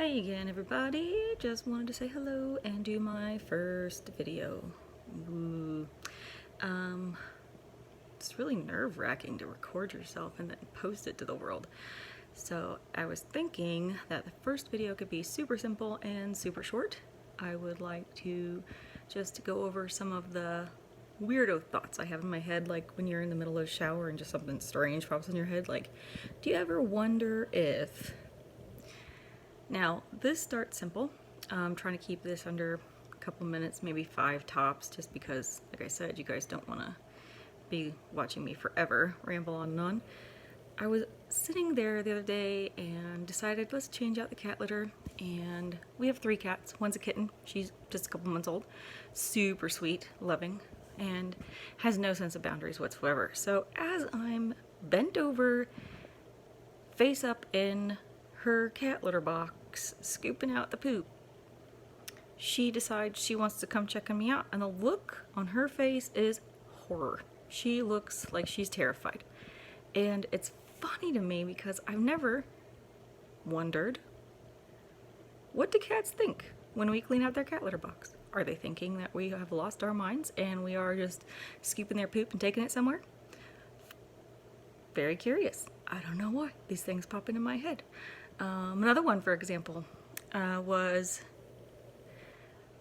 Hey again, everybody. Just wanted to say hello and do my first video. Ooh. It's really nerve-wracking to record yourself and then post it to the world. So I was thinking that the first video could be super simple and super short. I would like to just go over some of the weirdo thoughts I have in my head, like when you're in the middle of a shower and just something strange pops in your head, like, do you ever wonder if... Now, this starts simple. I'm trying to keep this under a couple minutes, maybe 5 tops, just because, like I said, you guys don't want to be watching me forever, ramble on and on. I was sitting there the other day and decided, let's change out the cat litter. And we have 3 cats. One's a kitten. She's just a couple months old. Super sweet, loving, and has no sense of boundaries whatsoever. So as I'm bent over, face up in her cat litter box, scooping out the poop, she decides she wants to come check on me out, and the look on her face is horror. She looks like she's terrified. And it's funny to me because I've never wondered, what do cats think when we clean out their cat litter box? Are they thinking that we have lost our minds and we are just scooping their poop and taking it somewhere? Very curious. I don't know why these things pop into my head. Another one, for example, was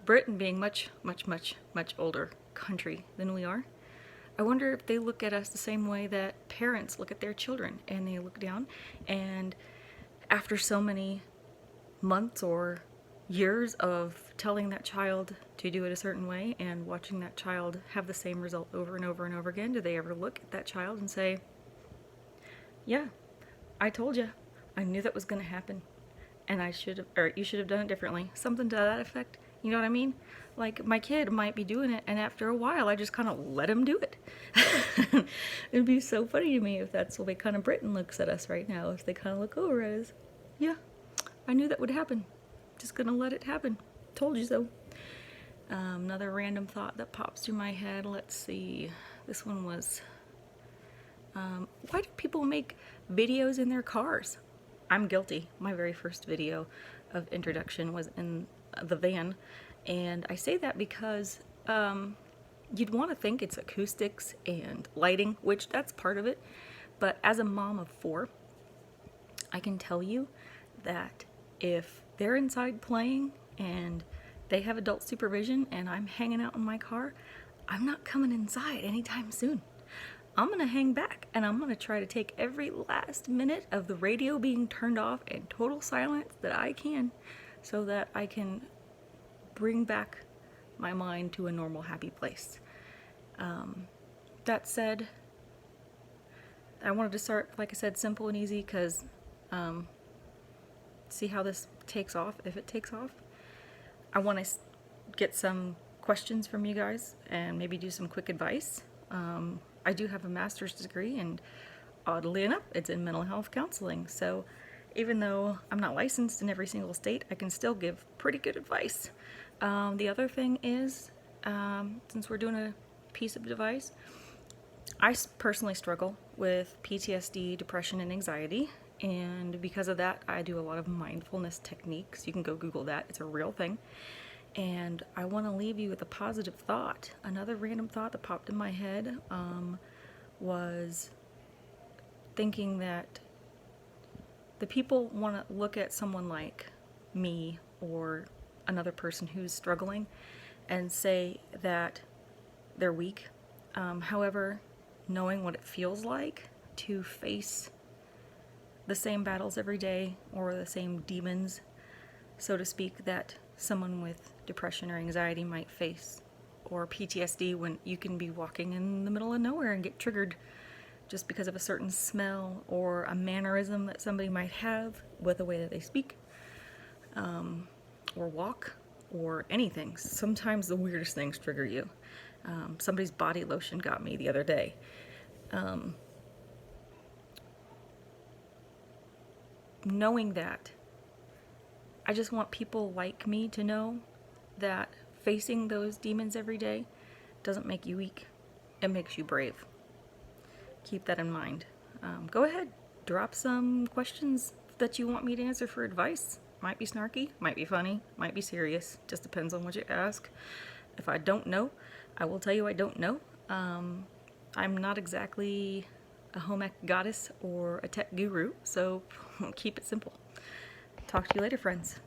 Britain being much older country than we are. I wonder if they look at us the same way that parents look at their children, and they look down, and after so many months or years of telling that child to do it a certain way and watching that child have the same result over and over and over again, do they ever look at that child and say, yeah, I told you. I knew that was going to happen, and you should have done it differently. Something to that effect. You know what I mean? Like, my kid might be doing it, and after a while, I just kind of let him do it. It'd be so funny to me if that's the way kind of Britain looks at us right now. If they kind of look over at us, yeah, I knew that would happen. Just gonna let it happen. Told you so. Another random thought that pops through my head. Let's see. This one was, why do people make videos in their cars? I'm guilty. My very first video of introduction was in the van, and I say that because you'd want to think it's acoustics and lighting, which that's part of it, but as a mom of 4, I can tell you that if they're inside playing and they have adult supervision and I'm hanging out in my car, I'm not coming inside anytime soon. I'm gonna hang back and I'm gonna try to take every last minute of the radio being turned off and total silence that I can, so that I can bring back my mind to a normal, happy place. That said, I wanted to start, like I said, simple and easy, because see how this takes off, if it takes off. I want to get some questions from you guys and maybe do some quick advice. I do have a master's degree, and oddly enough, it's in mental health counseling. So even though I'm not licensed in every single state, I can still give pretty good advice. The other thing is, since we're doing a piece of advice, I personally struggle with PTSD, depression, and anxiety. And because of that, I do a lot of mindfulness techniques. You can go Google that. It's a real thing. And I want to leave you with a positive thought. Another random thought that popped in my head was thinking that the people want to look at someone like me or another person who's struggling and say that they're weak. However, knowing what it feels like to face the same battles every day, or the same demons, so to speak, that someone with depression or anxiety might face, or PTSD, when you can be walking in the middle of nowhere and get triggered just because of a certain smell or a mannerism that somebody might have with the way that they speak, or walk, or anything. Sometimes the weirdest things trigger you. Somebody's body lotion got me the other day. Knowing that, I just want people like me to know that facing those demons every day doesn't make you weak. It makes you brave. Keep that in mind. Go ahead, drop some questions that you want me to answer for advice. Might be snarky, might be funny, might be serious. Just depends on what you ask. If I don't know, I will tell you I don't know. I'm not exactly a home ec goddess or a tech guru, so keep it simple. Talk to you later, friends.